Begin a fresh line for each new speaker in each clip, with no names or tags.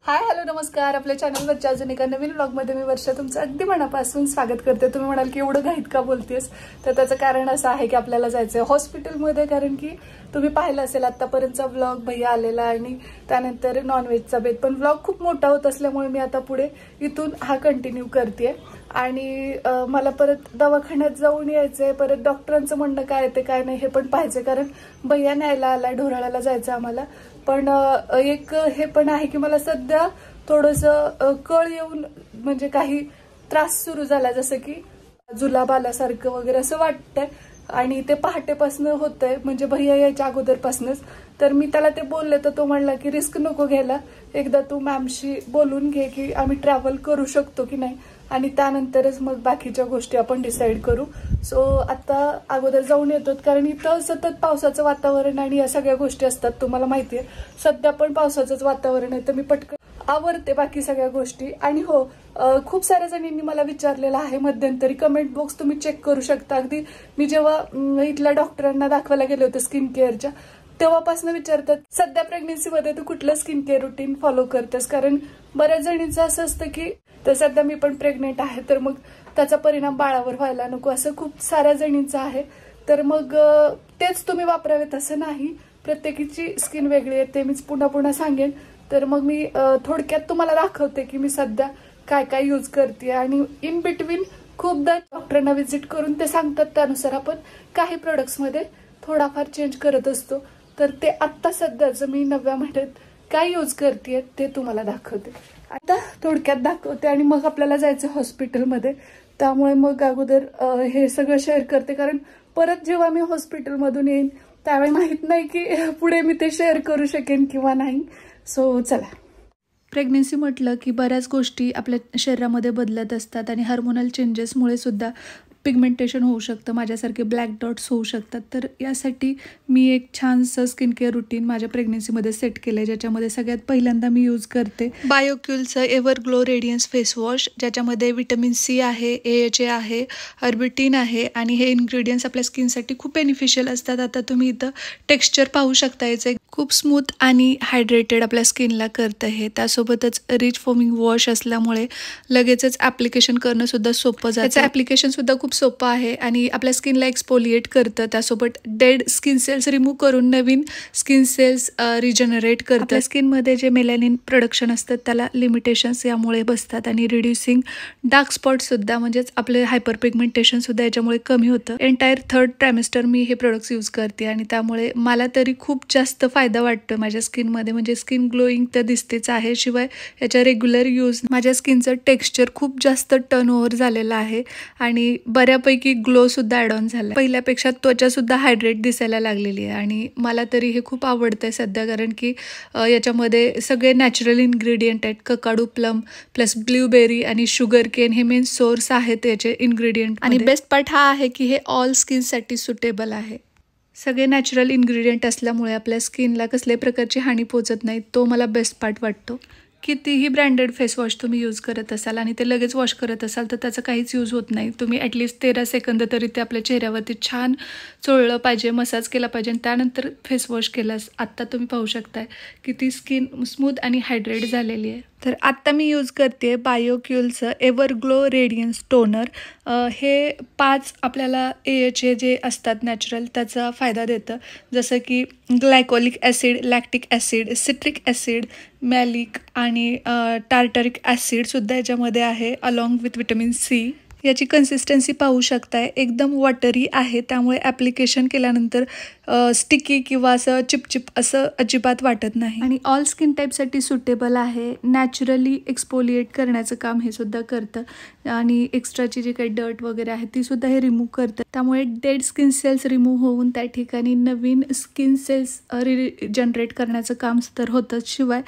Hi hello नमस्कार. आपल्या चॅनलवरच्या अजून एका नवीन व्लॉगमध्ये मी वर्षा तुमचं अगदी मनापासून स्वागत करते. तुम्ही म्हणाल की एवढं घाईत का बोलतेस, तर त्याचं कारण असं आहे की आपल्याला जायचं आहे हॉस्पिटलमध्ये. कारण की तुम्ही पाहिलं असेल आतापर्यंतचा व्लॉग भैया आलेला आणि त्यानंतर नॉनव्हेजचा बेत, पण व्लॉग खूप मोठा होत असल्यामुळे मी आता पुढे इथून हा कंटिन्यू करते. आणि मला परत दवाखान्यात जाऊन यायचंय, परत डॉक्टरांचं म्हणणं काय येते काय नाही हे पण पाहायचंय, कारण भैया न्यायला आलाय, ढोराळ्याला जायचं आम्हाला. पण एक हे पण आहे की मला सध्या थोडंसं कळ येऊन म्हणजे काही त्रास सुरू झाला, जसं की जुलाब आल्यासारखं वगैरे असं वाटतंय. आणि ते पहाटेपासून होतंय, म्हणजे भैया यायच्या अगोदरपासूनच. तर मी त्याला ते बोलले तर तो म्हणला की रिस्क नको घ्यायला, एकदा तू मॅमशी बोलून घे की आम्ही ट्रॅव्हल करू शकतो की नाही, आणि त्यानंतरच मग बाकीच्या गोष्टी आपण डिसाईड करू. सो आता अगोदर जाऊन येतो, कारण इथं सतत पावसाचं वातावरण आणि या सगळ्या गोष्टी असतात. तुम्हाला माहितीये सध्या पण पावसाचंच वातावरण आहे, तर मी पटकन आवरते बाकी सगळ्या गोष्टी. आणि हो, खूप साऱ्या जणींनी मला विचारलेलं आहे मध्यंतरी, कमेंट बॉक्स तुम्ही चेक करू शकता. अगदी मी जेव्हा इथल्या डॉक्टरांना दाखवायला गेले होते स्किन केअरच्या, तेव्हापासून विचारतात सध्या प्रेग्नन्सीमध्ये तू कुठलं स्किन केअर रुटीन फॉलो करतेस. कारण बऱ्याच जणींचं असं असतं की तर सध्या मी पण प्रेग्नेंट आहे, तर मग त्याचा परिणाम बाळावर व्हायला नको, असं खूप साऱ्या जणींचं आहे. तर मग तेच तुम्ही वापरावेत असं नाही, प्रत्येकीची स्किन वेगळी आहे, ते मीच पुन्हा पुन्हा सांगेन. तर मग मी थोडक्यात तुम्हाला दाखवते की मी सध्या काय काय यूज करते. आणि इन बिटवीन खूपदा डॉक्टरांना व्हिजिट करून ते सांगतात, त्यानुसार आपण काही प्रोडक्ट्समध्ये थोडाफार चेंज करत असतो. तर ते आत्ता सध्याचं मी 9व्या महिन्यात काय यूज करते ते तुम्हाला दाखवते. आता थोडक्यात दाखवते आणि मग आपल्याला जायचं हॉस्पिटलमध्ये. त्यामुळे मग अगोदर हे सगळं शेअर करते, कारण परत जेव्हा मी हॉस्पिटलमधून येईन त्यावेळी माहित नाही की पुढे मी ते शेअर करू शकेन किंवा नाही. सो चला. प्रेग्नेन्सी म्हटलं की बऱ्याच गोष्टी आपल्या शरीरामध्ये बदलत असतात आणि हार्मोनल चेंजेसमुळे सुद्धा पिगमेंटेशन होऊ शकतं, माझ्यासारखे ब्लॅक डॉट्स होऊ शकतात. तर यासाठी मी एक छानसं स्किन केअर रुटीन माझ्या प्रेग्नेन्सीमध्ये सेट केलं आहे, ज्याच्यामध्ये सगळ्यात पहिल्यांदा मी यूज करते बायोक्युलचं ever glow radiance face wash, ज्याच्यामध्ये व्हिटॅमिन सी आहे, AHA आहे, अर्बिटिन आहे, आणि हे इन्ग्रेडियंट्स आपल्या स्किनसाठी खूप बेनिफिशियल असतात. आता तुम्ही इथं टेक्स्चर पाहू शकता, याचं खूप स्मूथ आणि हायड्रेटेड आपल्या स्किनला करतं हे. त्यासोबतच रिच फोमिंग वॉश असल्यामुळे लगेचच ॲप्लिकेशन करणं सुद्धा सोपं जातं. त्याचं ॲप्लिकेशन सुद्धा खूप सोपं आहे आणि आपल्या स्किनला एक्सपोलिएट करतं. त्यासोबत डेड स्किन सेल्स रिमूव्ह करून नवीन स्किन सेल्स रिजनरेट करतं. आपल्या स्किनमध्ये जे मेलॅनिन प्रोडक्शन असतं त्याला लिमिटेशन्स यामुळे बसतात, आणि रिड्युसिंग डार्क स्पॉट सुद्धा, म्हणजेच आपले हायपर पिगमेंटेशन सुद्धा याच्यामुळे कमी होतं. एंटायर 3rd ट्रायमेस्टर मी हे प्रोडक्ट्स यूज करते आणि त्यामुळे मला तरी खूप जास्त फायदा वाटतो माझ्या स्किनमध्ये. म्हणजे स्किन ग्लोईंग तर दिसतेच आहे, शिवाय याच्या रेग्युलर यूज माझ्या स्किनचं टेक्स्चर खूप जास्त टर्न ओव्हर झालेलं आहे आणि बऱ्यापैकी ग्लो सुद्धा ॲड ऑन झाला. पहिल्यापेक्षा त्वचा सुद्धा हायड्रेट दिसायला लागलेली आहे आणि मला तरी हे खूप आवडतंय सध्या, कारण की याच्यामध्ये सगळे नॅचरल इन्ग्रेडियंट आहेत. ककाडू प्लम प्लस ब्लूबेरी आणि शुगर केन हे मेन सोर्स आहेत याचे इन्ग्रेडियंट. आणि बेस्ट पार्ट हा आहे की हे ऑल स्किनसाठी सुटेबल आहे. सगळे नॅचरल इन्ग्रेडियंट असल्यामुळे आपल्या स्किनला कसल्याही प्रकारची हानी पोचत नाही, तो मला बेस्ट पार्ट वाटतो. कितीही ब्रँडेड फेस वॉश तुम्ही यूज करत असाल आणि ते लगेच वॉश करत असाल तर त्याचा काहीच यूज होत नाही. तुम्ही ॲटलिस्ट 13 सेकंद तरी ते आपल्या चेहऱ्यावरती छान चोळलं पाहिजे, मसाज केला पाहिजे, आणि त्यानंतर फेस वॉश केलास. आत्ता तुम्ही पाहू शकताय की ती स्किन स्मूथ आणि हायड्रेट झालेली आहे. तर आत्ता मी यूज करते बायोक्युलचं एव्हर ग्लो रेडियन्स टोनर. हे 5 आपल्याला AHA जे असतात नॅचरल त्याचा फायदा देतं, जसं की glycolic acid, lactic acid, citric acid, malic आणि टार्टरिक ॲसिडसुद्धा याच्यामध्ये आहे, अलॉंग विथ व्हिटॅमिन सी. याची कन्सिस्टन्सी पाहू शकताय, एकदम वॉटरी आहे, त्यामुळे ॲप्लिकेशन केल्यानंतर स्टिकी किंवा असं चिपचिप असं अजिबात वाटत नाही. आणि ऑल स्किन टाईपसाठी सुटेबल आहे. नॅचरली एक्सपोलिएट करण्याचं काम हे सुद्धा करतं आणि एक्स्ट्राची जी काही डर्ट वगैरे आहे ती सुद्धा हे रिमूव्ह करतं. त्यामुळे डेड स्किन सेल्स रिमूव्ह होऊन त्या ठिकाणी नवीन स्किन सेल्स जनरेट करण्याचं काम तर होतंच, शिवाय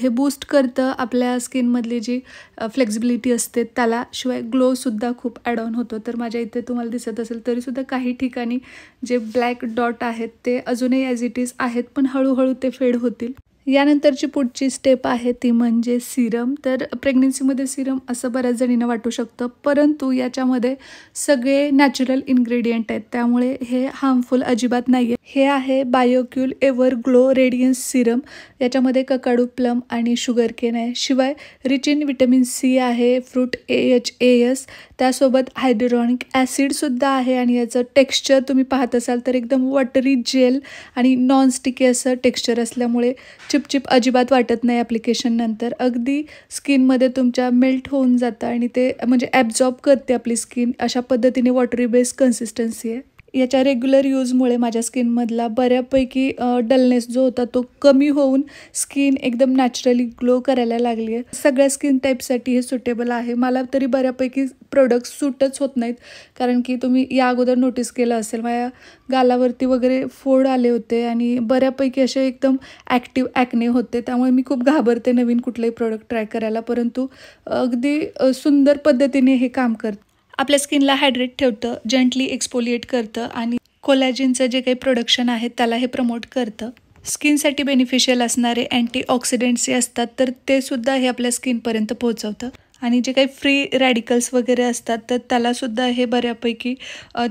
हे बूस्ट करतं आपल्या स्किनमधली जी फ्लेक्झिबिलिटी असते त्याला, शिवाय ग्लो सुद्धा खूप ॲड ऑन होतो. तर माझ्या इथे तुम्हाला दिसत असेल तरीसुद्धा काही ठिकाणी जे ब्लॅक डॉट आहेत ते अजूनही ॲज इट इज आहेत, पण हळूहळू ते फेड होतील. यानंतरची पुढची स्टेप आहे ती म्हणजे सिरम. तर प्रेग्नन्सीमध्ये सिरम असं बऱ्याच जणींना वाटू शकतं, परंतु याच्यामध्ये सगळे नॅचरल इन्ग्रेडियंट आहेत, त्यामुळे हे हार्मफुल अजिबात नाही आहे. हे आहे बायोक्यूल एव्हर ग्लो रेडियन्स सिरम. याच्यामध्ये ककाडू, प्लम आणि शुगर केन आहे. शिवाय रिच इन व्हिटॅमिन सी आहे, फ्रूट AHAS, त्यासोबत हायड्रोनिक ॲसिडसुद्धा आहे. आणि याचं टेक्स्चर तुम्ही पाहत असाल तर एकदम वॉटरी जेल आणि नॉन स्टिकी असं टेक्स्चर असल्यामुळे चिपचिप अजिबात वाटत नाही ॲप्लिकेशन नंतर. अगदी स्किनमध्ये तुमच्या मेल्ट होऊन जातं आणि ते म्हणजे ॲब्झॉर्ब करते आपली स्किन. अशा पद्धतीने वॉटरी बेस्ड कन्सिस्टन्सी आहे. याच्या रेग्युलर यूजमुळे माझ्या स्किनमधला बऱ्यापैकी डलनेस जो होता तो कमी होऊन स्किन एकदम नॅचरली ग्लो करायला लागली आहे. सगळ्या स्किन टाईपसाठी हे सुटेबल आहे. मला तरी बऱ्यापैकी प्रोडक्ट्स सूटच होत नाहीत, कारण की तुम्ही या अगोदर नोटीस केलं असेल माझ्या गालावरती वगैरे फोड आले होते आणि बऱ्यापैकी असे एकदम ॲक्टिव्ह ॲक्ने होते. त्यामुळे मी खूप घाबरते नवीन कुठलंही प्रोडक्ट ट्राय करायला, परंतु अगदी सुंदर पद्धतीने हे काम करतं. आपल्या स्किनला हायड्रेट ठेवतं, जेंटली एक्सपोलिएट करतं आणि कोलॅजिनचं जे काही प्रोडक्शन आहे त्याला हे प्रमोट करतं. स्किनसाठी बेनिफिशियल असणारे अँटीऑक्सिडंट्स जे असतात तर ते सुद्धा हे आपल्या स्किनपर्यंत पोहोचवतं. आणि जे काही फ्री रॅडिकल्स वगैरे असतात तर त्यालासुद्धा हे बऱ्यापैकी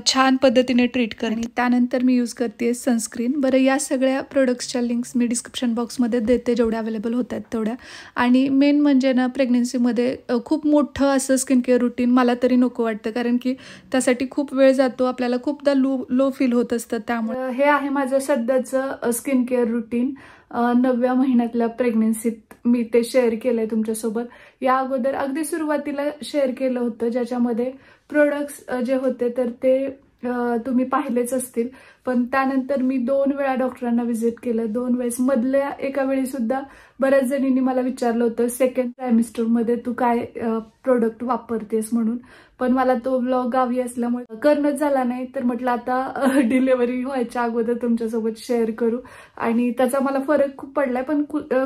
छान पद्धतीने ट्रीट करते. आणि त्यानंतर मी यूज करते सनस्क्रीन. बरं, या सगळ्या प्रोडक्ट्सच्या लिंक्स मी डिस्क्रिप्शन बॉक्समध्ये देते, जेवढ्या अवेलेबल होत आहेत तेवढ्या. आणि मेन म्हणजे ना, प्रेग्नन्सीमध्ये खूप मोठं असं स्किन केअर रुटीन मला तरी नको वाटतं, कारण की त्यासाठी खूप वेळ जातो, आपल्याला खूपदा लो फील होत असतं. त्यामुळे हे आहे माझं सध्याचं स्किन केअर रुटीन. 9व्या महिन्यातल्या प्रेग्नन्सीत मी ते शेअर केलंय तुमच्यासोबत. या अगोदर अगदी सुरुवातीला शेअर केलं होतं, ज्याच्यामध्ये प्रोडक्ट्स जे होते तर ते तुम्ही पाहिलेच असतील. पण त्यानंतर मी 2 वेळा डॉक्टरांना व्हिजिट केलं. 2 वेळेस मधल्या एका वेळी सुद्धा बऱ्याच जणींनी मला विचारलं होतं सेकंड ट्रायमिस्टरमध्ये तू काय प्रोडक्ट वापरतेस म्हणून. पण मला तो व्लॉग गावी असल्यामुळे करणंच झाला नाही. तर म्हटलं आता डिलिव्हरी व्हायच्या अगोदर तुमच्यासोबत शेअर करू. आणि त्याचा मला फरक खूप पडलाय, पण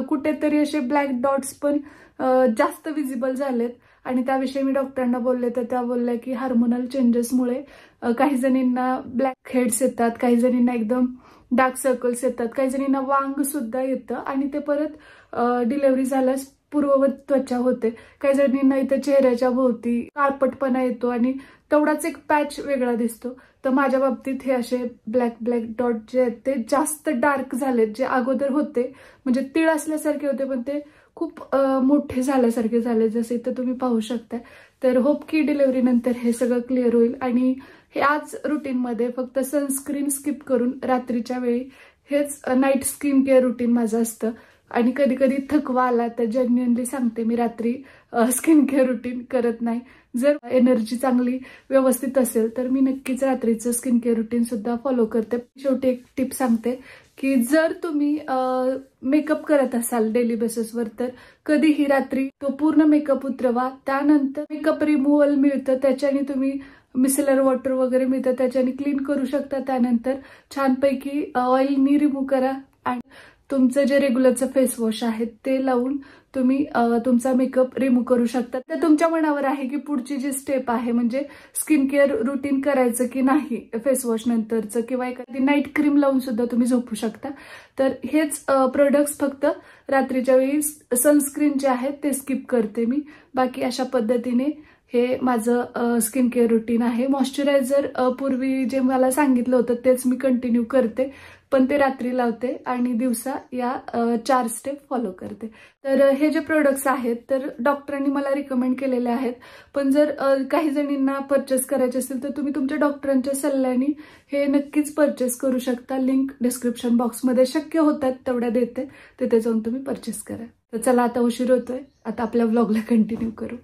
कुठेतरी असे ब्लॅक डॉट्स पण जास्त विजिबल झालेत. आणि त्याविषयी मी डॉक्टरांना बोलले तर त्या बोलल्या की हार्मोनल चेंजेसमुळे काही जणींना ब्लॅक हेड्स येतात, काही जणींना एकदम डार्क सर्कल्स येतात, काही जणींना वांग सुद्धा येतं आणि ते परत डिलिव्हरी झाल्यास पूर्ववत त्वचा होते. काही जणींना इथं चेहऱ्याच्या भोवती काळपटपणा येतो आणि तेवढाच एक पॅच वेगळा दिसतो. तर माझ्या बाबतीत हे असे ब्लॅक डॉट जे आहेत ते जास्त डार्क झालेत. जे अगोदर होते म्हणजे तीळ असल्यासारखे होते, पण ते खूप मोठे झाल्यासारखे झाले, जसे इथं तुम्ही पाहू शकता. तर होप की डिलिव्हरी नंतर हे सगळं क्लिअर होईल. आणि हे आज रुटीनमध्ये फक्त सनस्क्रीन स्किप करून रात्रीच्या वेळी हेच नाईट स्किन केअर रुटीन माझं असतं. आणि कधी कधी थकवा आला तर जेन्युइनली सांगते मी रात्री स्किन केअर रुटीन करत नाही. जर एनर्जी चांगली व्यवस्थित असेल तर मी नक्कीच रात्रीचं स्किन केअर रुटीन सुद्धा फॉलो करते. शेवटी एक टिप सांगते की जर तुम्ही मेकअप करत असाल डेली बेसिसवर तर कधीही रात्री तो पूर्ण मेकअप उतरवा. त्यानंतर मेकअप रिमूव्हल मिळतं, त्याच्याने तुम्ही मिसेलर वॉटर वगैरे मिळतं, त्याच्याने क्लीन करू शकता. त्यानंतर छानपैकी ऑइलनी रिमूव्ह करा आणि तुमचं जे रेग्युलरचं फेस वॉश आहे ते लावून तुम्ही तुमचा मेकअप रिमूव्ह करू शकता. तर तुमच्या मनावर आहे की पुढची जी स्टेप आहे म्हणजे स्किन केअर रुटीन करायचं की नाही फेस वॉश नंतरचं, किंवा एखादी नाईट क्रीम लावून सुद्धा तुम्ही झोपू शकता. तर हेच प्रोडक्ट्स फक्त रात्रीच्या वेळी सनस्क्रीन जे आहे ते स्किप करते मी. बाकी अशा पद्धतीने हे माझं स्किन केअर रुटीन आहे. मॉइश्चरायझर पूर्वी जे मला सांगितलं होतं तेच मी कंटिन्यू करते, पण ते रात्री लावते आणि दिवसा या 4 स्टेप फॉलो करते. तर हे जे प्रोडक्ट्स आहेत तर डॉक्टरांनी मला रिकमेंड केलेले आहेत. पण जर काही जणींना परचेस करायचे असेल तर तुम्ही तुमच्या डॉक्टरांच्या सल्ल्याने हे नक्कीच परचेस करू शकता. लिंक डिस्क्रिप्शन बॉक्समध्ये शक्य होतात तेवढ्या देते, तिथे जाऊन तुम्ही परचेस करा. तर चला, आता उशीर होतोय, आता आपल्या व्लॉगला कंटिन्यू करू.